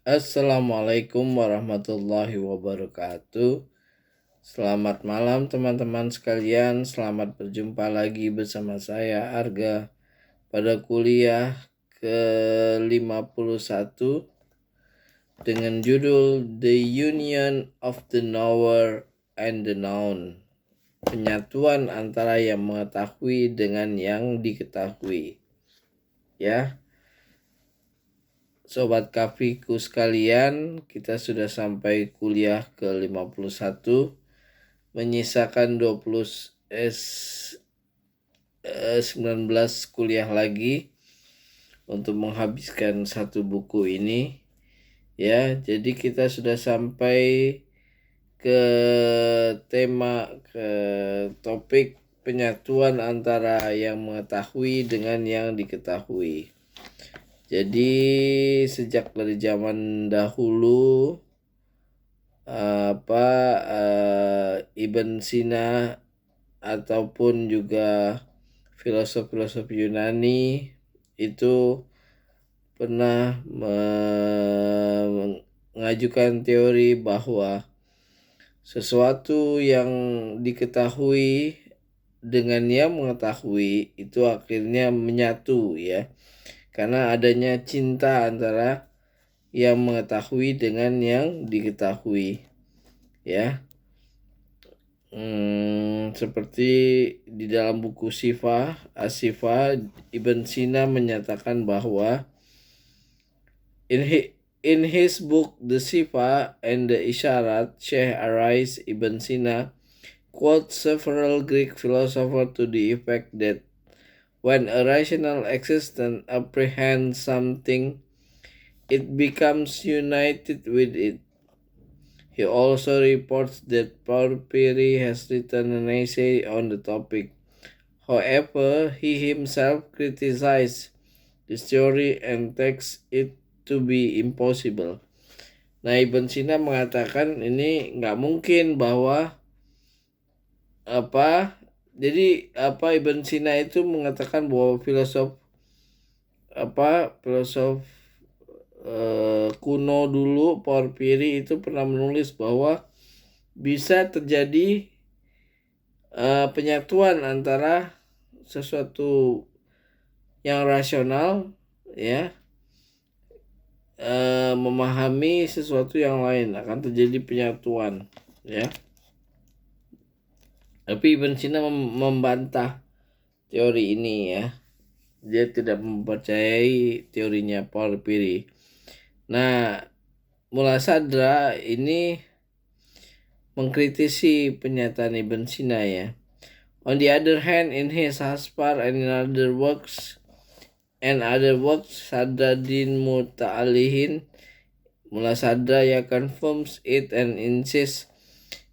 Assalamualaikum warahmatullahi wabarakatuh. Selamat malam teman-teman sekalian. Selamat berjumpa lagi bersama saya Arga pada kuliah ke-51 dengan judul The Union of the Knower and the Known. Penyatuan antara yang mengetahui dengan yang diketahui. Ya. Sobat Kafiku sekalian, kita sudah sampai kuliah ke-51, menyisakan 19 kuliah lagi untuk menghabiskan satu buku ini. Ya, jadi kita sudah sampai ke topik penyatuan antara yang mengetahui dengan yang diketahui. Jadi sejak dari zaman dahulu Ibn Sina ataupun juga filosof-filosof Yunani itu pernah mengajukan teori bahwa sesuatu yang diketahui dengan yang mengetahui itu akhirnya menyatu, ya. Karena adanya cinta antara yang mengetahui dengan yang diketahui, ya. Seperti di dalam buku As-Sifah, Ibn Sina menyatakan bahwa in his book The Sifah and the Isyarat, Syekh Arais Ibn Sina quotes several Greek philosophers to the effect that when a rational existence apprehends something, it becomes united with it. He also reports that Porphyry has written an essay on the topic. However, he himself criticized this theory and takes it to be impossible. Nah, Ibn Sina mengatakan ini nggak mungkin bahwa Ibn Sina itu mengatakan bahwa filosof kuno dulu, Porphyry itu pernah menulis bahwa bisa terjadi penyatuan antara sesuatu yang rasional, ya, memahami sesuatu yang lain, akan terjadi penyatuan, ya. Tapi Ibn Sina membantah teori ini, ya. Dia tidak mempercayai teorinya Porphyry. Nah, Mulasadra ini mengkritisi pernyataan Ibn Sina, ya. On the other hand, in his Haspar and in other works, Sadruddin Muta'alihin, Mulasadra confirms it and insists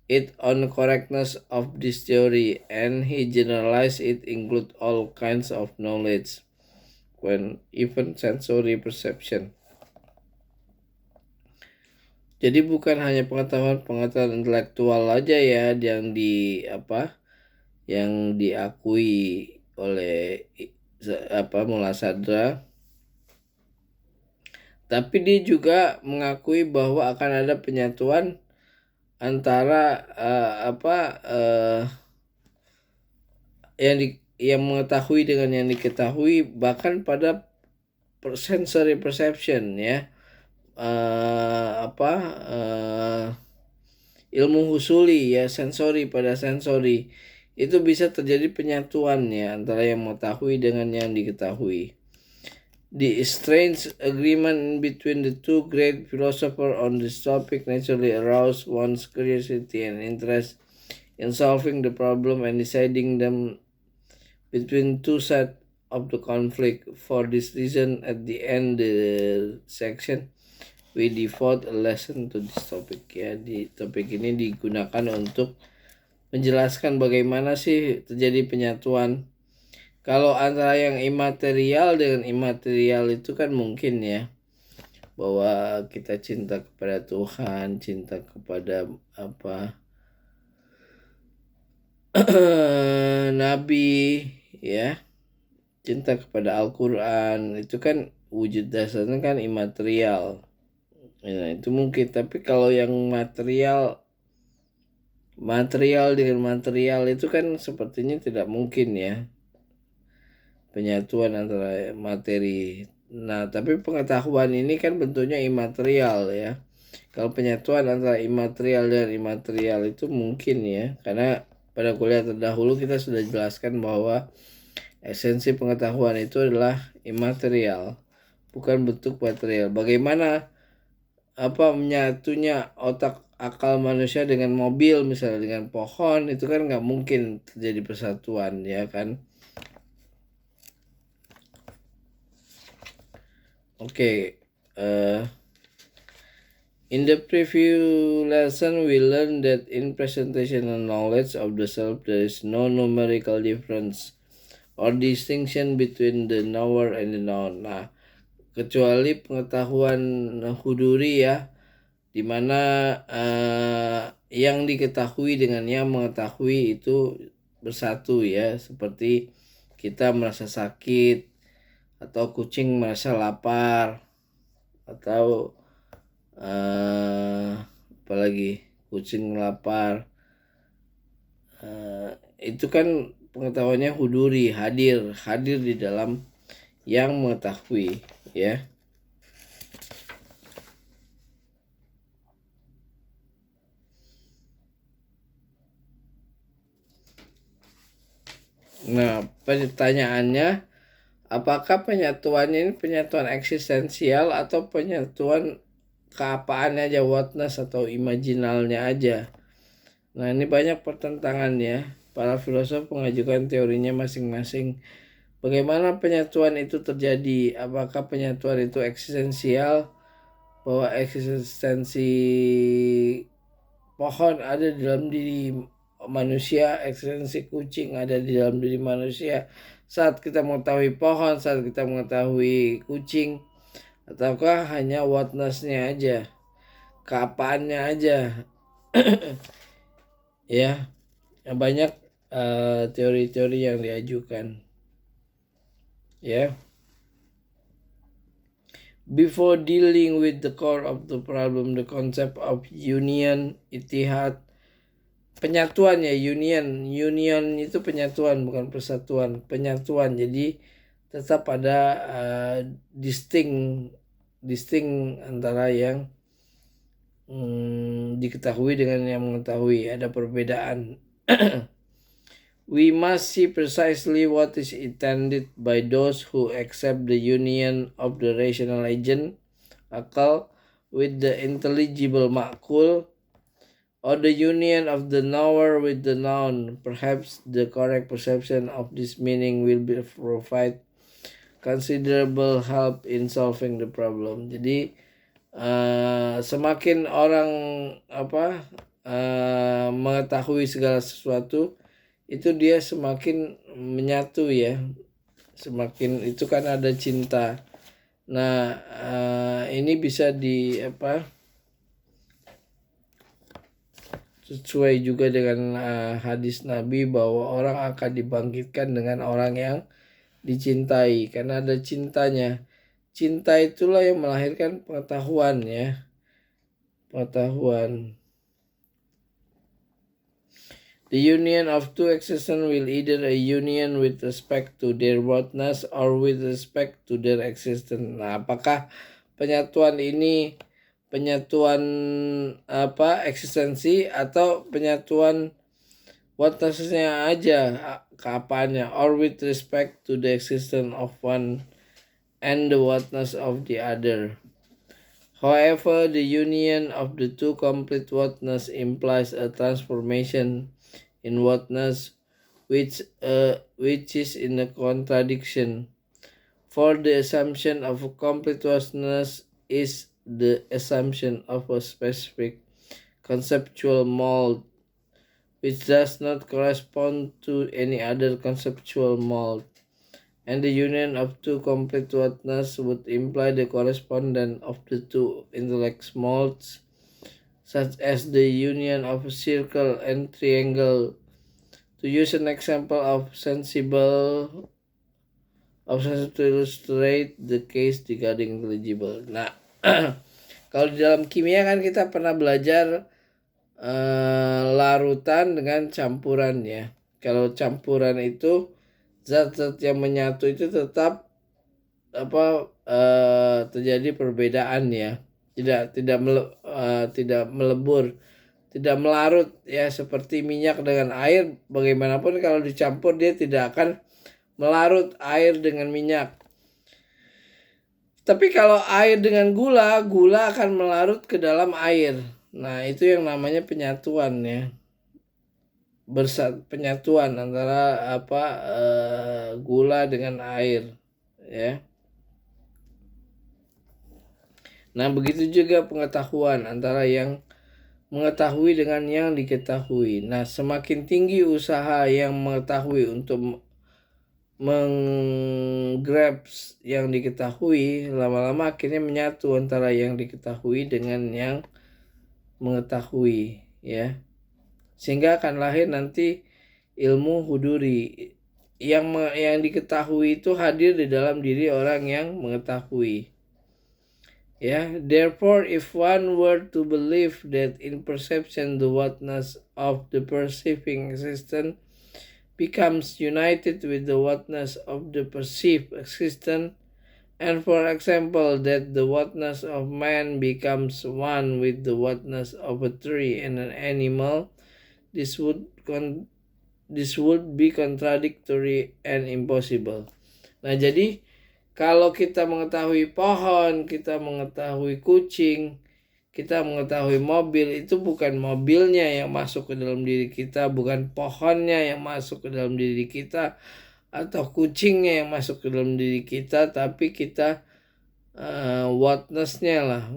it on correctness of this theory, and he generalized it include all kinds of knowledge, when even sensory perception. Jadi bukan hanya pengetahuan intelektual aja, ya, yang diakui oleh Mulasadra, tapi dia juga mengakui bahwa akan ada penyatuan antara yang mengetahui dengan yang diketahui, bahkan pada sensory perception, ya. Ilmu husuli, ya, sensori, pada sensori itu bisa terjadi penyatuan, ya, antara yang mengetahui dengan yang diketahui. The strange agreement between the two great philosophers on this topic naturally aroused one's curiosity and interest in solving the problem and deciding them between two sides of the conflict. For this reason, at the end the section, we devote a lesson to this topic, ya. Di topik ini digunakan untuk menjelaskan bagaimana sih terjadi penyatuan. Kalau antara yang imaterial dengan imaterial itu kan mungkin, ya, bahwa kita cinta kepada Tuhan, cinta kepada Nabi, ya, cinta kepada Al-Quran, itu kan wujud dasarnya kan imaterial, Ya, itu mungkin. Tapi kalau yang material dengan material itu kan sepertinya tidak mungkin ya, penyatuan antara materi. Nah, tapi pengetahuan ini kan bentuknya imaterial ya. Kalau penyatuan antara imaterial dan imaterial itu mungkin ya, karena pada kuliah terdahulu kita sudah jelaskan bahwa esensi pengetahuan itu adalah imaterial, bukan bentuk material. Bagaimana menyatunya otak akal manusia dengan mobil, misalnya dengan pohon, itu kan nggak mungkin terjadi persatuan ya kan. Oke, in the preview lesson we learned that in presentational knowledge of the self there is no numerical difference or distinction between the knower and the known. Nah, kecuali pengetahuan huduri ya, dimana yang diketahui dengan yang mengetahui itu bersatu ya, seperti kita merasa sakit atau kucing merasa lapar atau apalagi kucing lapar, itu kan pengetahuannya huduri, hadir di dalam yang mengetahui ya. Nah, pertanyaannya, apakah penyatuannya ini penyatuan eksistensial atau penyatuan keapaannya aja, whatness atau imajinalnya aja? Nah, ini banyak pertentangan ya. Para filosof mengajukan teorinya masing-masing. Bagaimana penyatuan itu terjadi? Apakah penyatuan itu eksistensial, bahwa eksistensi pohon ada di dalam diri manusia, eksistensi kucing ada di dalam diri manusia saat kita mengetahui pohon, saat kita mengetahui kucing, ataukah hanya whatness-nya aja, keapaannya aja? Ya, banyak teori-teori yang diajukan ya. Before dealing with the core of the problem, the concept of union, ittihad, penyatuan ya, union itu penyatuan bukan persatuan, penyatuan. Jadi tetap ada distinct antara yang diketahui dengan yang mengetahui, ada perbedaan. We must see precisely what is intended by those who accept the union of the rational agent, akal, with the intelligible makul, or the union of the knower with the known. Perhaps the correct perception of this meaning will provide considerable help in solving the problem. Jadi semakin orang mengetahui segala sesuatu, itu dia semakin menyatu ya, semakin itu kan ada cinta. Nah, ini bisa sesuai juga dengan hadis Nabi bahwa orang akan dibangkitkan dengan orang yang dicintai karena ada cintanya. Cinta itulah yang melahirkan pengetahuan ya, pengetahuan. The union of two existence will either a union with respect to their whatness or with respect to their existence. Nah, apakah penyatuan ini penyatuan eksistensi atau penyatuan whatness-nya aja, keapaannya, or with respect to the existence of one and the whatness of the other. However, the union of the two complete whatness implies a transformation in whatness which is in a contradiction. For the assumption of a complete whatness is the assumption of a specific conceptual mold which does not correspond to any other conceptual mold. And the union of two complete whatness would imply the correspondence of the two intellect molds, such as the union of a circle and triangle. To use an example of sensible to illustrate the case regarding intelligible. Nah, Kalau di dalam kimia kan kita pernah belajar larutan dengan campuran ya. Kalau campuran itu zat-zat yang menyatu itu tetap terjadi perbedaan ya. Tidak melebur, tidak melarut ya, seperti minyak dengan air. Bagaimanapun kalau dicampur dia tidak akan melarut air dengan minyak. Tapi kalau air dengan gula, gula akan melarut ke dalam air. Nah, itu yang namanya penyatuan ya. Penyatuan antara gula dengan air ya. Nah, begitu juga pengetahuan antara yang mengetahui dengan yang diketahui. Nah, semakin tinggi usaha yang mengetahui untuk menggrabs yang diketahui, lama-lama akhirnya menyatu antara yang diketahui dengan yang mengetahui ya, sehingga akan lahir nanti ilmu huduri. Yang diketahui itu hadir di dalam diri orang yang mengetahui ya. Therefore, if one were to believe that in perception the whatness of the perceiving existence becomes united with the whatness of the perceived existence, and for example that the whatness of man becomes one with the whatness of a tree and an animal, this would be contradictory and impossible. Nah, jadi kalau kita mengetahui pohon, kita mengetahui kucing, kita mengetahui mobil, itu bukan mobilnya yang masuk ke dalam diri kita, bukan pohonnya yang masuk ke dalam diri kita, atau kucingnya yang masuk ke dalam diri kita, tapi kita whatness-nya lah,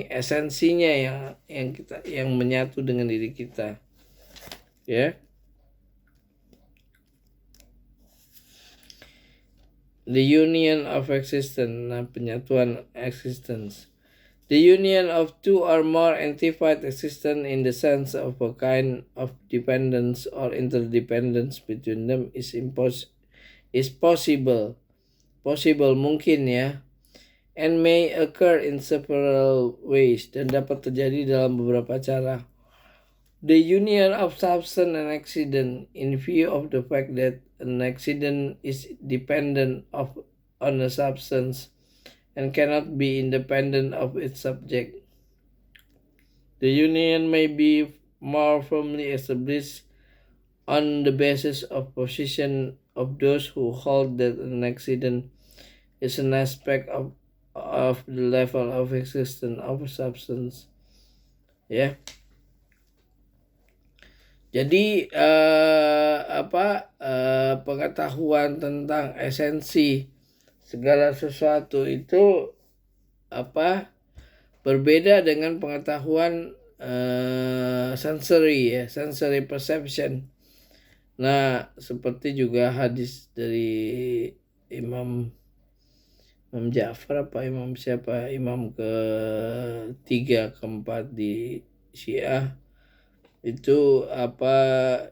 esensinya yang menyatu dengan diri kita ya. The union of existence, nah penyatuan existence. The union of two or more entified existence in the sense of a kind of dependence or interdependence between them is possible, mungkin ya, and may occur in several ways, dan dapat terjadi dalam beberapa cara. The union of substance and accident, in view of the fact that an accident is dependent on a substance and cannot be independent of its subject. The union may be more firmly established on the basis of position of those who hold that an accident is an aspect of the level of existence of a substance. Ya. Jadi pengetahuan tentang esensi segala sesuatu itu berbeda dengan pengetahuan sensory perception. Nah, seperti juga hadis dari Imam Ja'far Imam ketiga keempat di Syiah, itu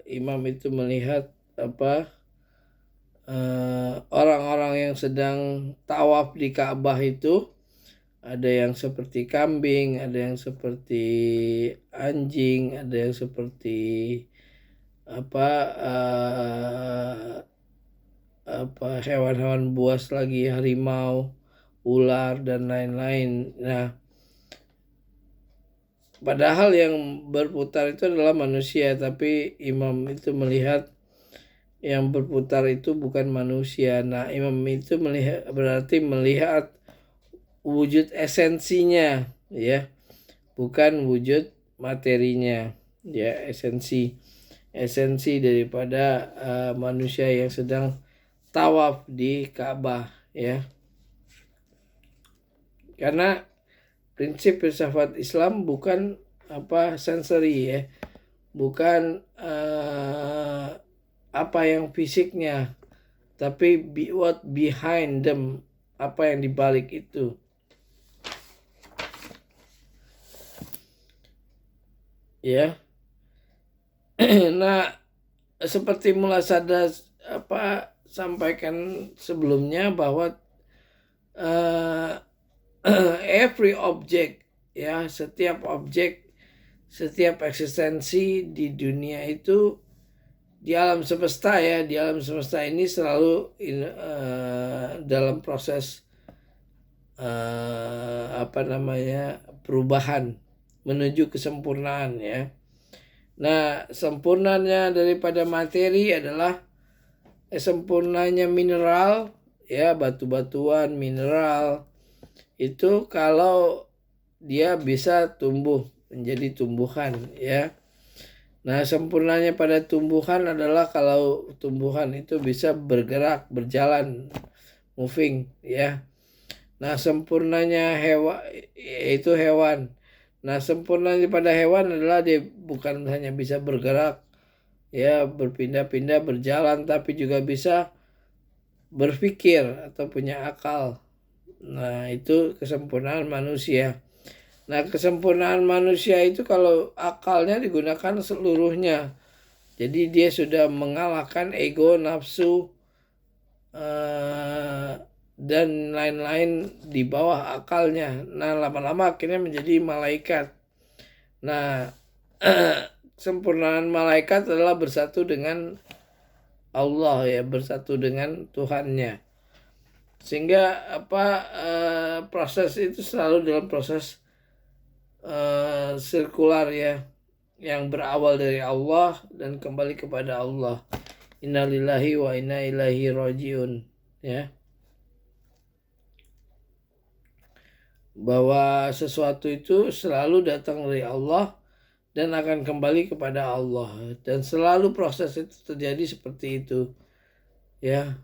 imam itu melihat orang-orang yang sedang tawaf di Ka'bah itu, ada yang seperti kambing, ada yang seperti anjing, ada yang seperti hewan-hewan buas lagi, harimau, ular dan lain-lain. Nah, padahal yang berputar itu adalah manusia, tapi imam itu melihat yang berputar itu bukan manusia. Nah, imam itu berarti melihat wujud esensinya ya, bukan wujud materinya ya, esensi daripada manusia yang sedang tawaf di Ka'bah ya. Karena prinsip filsafat Islam bukan sensory ya, bukan apa yang fisiknya, tapi what behind them, apa yang dibalik itu ya. Nah, seperti Mulasada sampaikan sebelumnya bahwa every object, ya, setiap objek, setiap eksistensi di dunia itu, di alam semesta ya, di alam semesta ini selalu dalam proses perubahan menuju kesempurnaan ya. Nah, sempurnanya daripada materi adalah sempurnanya mineral ya, batu-batuan, mineral itu kalau dia bisa tumbuh menjadi tumbuhan ya. Nah, sempurnanya pada tumbuhan adalah kalau tumbuhan itu bisa bergerak, berjalan, moving ya. Nah, sempurnanya hewan yaitu hewan. Nah, sempurnanya pada hewan adalah dia bukan hanya bisa bergerak ya, berpindah-pindah, berjalan, tapi juga bisa berpikir atau punya akal. Nah, itu kesempurnaan manusia. Nah, kesempurnaan manusia itu kalau akalnya digunakan seluruhnya. Jadi dia sudah mengalahkan ego, nafsu, dan lain-lain di bawah akalnya. Nah, lama-lama akhirnya menjadi malaikat. Nah, kesempurnaan malaikat adalah bersatu dengan Allah ya, bersatu dengan Tuhannya. Sehingga proses itu selalu dalam proses sirkular ya, yang berawal dari Allah dan kembali kepada Allah. Innalillahi wa inna ilaihi rajiun ya. Bahwa sesuatu itu selalu datang dari Allah dan akan kembali kepada Allah, dan selalu proses itu terjadi seperti itu ya.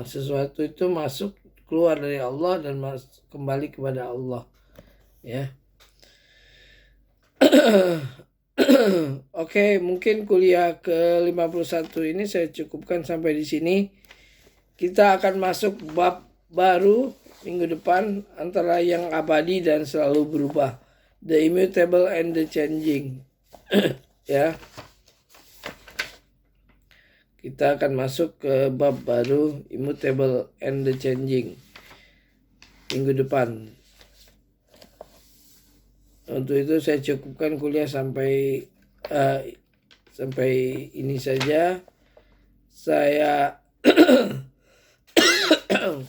Sesuatu itu masuk keluar dari Allah dan kembali kepada Allah ya. Oke, mungkin kuliah ke-51 ini saya cukupkan sampai di sini. Kita akan masuk bab baru minggu depan, antara yang abadi dan selalu berubah, the immutable and the changing. Ya. Kita akan masuk ke bab baru, immutable and the changing, minggu depan. Untuk itu saya cukupkan kuliah sampai ini saja. Saya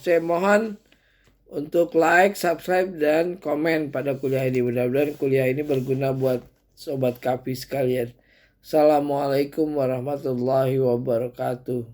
saya mohon untuk like, subscribe, dan komen pada kuliah ini. Mudah-mudahan kuliah ini berguna buat sobat kapi sekalian. Assalamualaikum warahmatullahi wabarakatuh.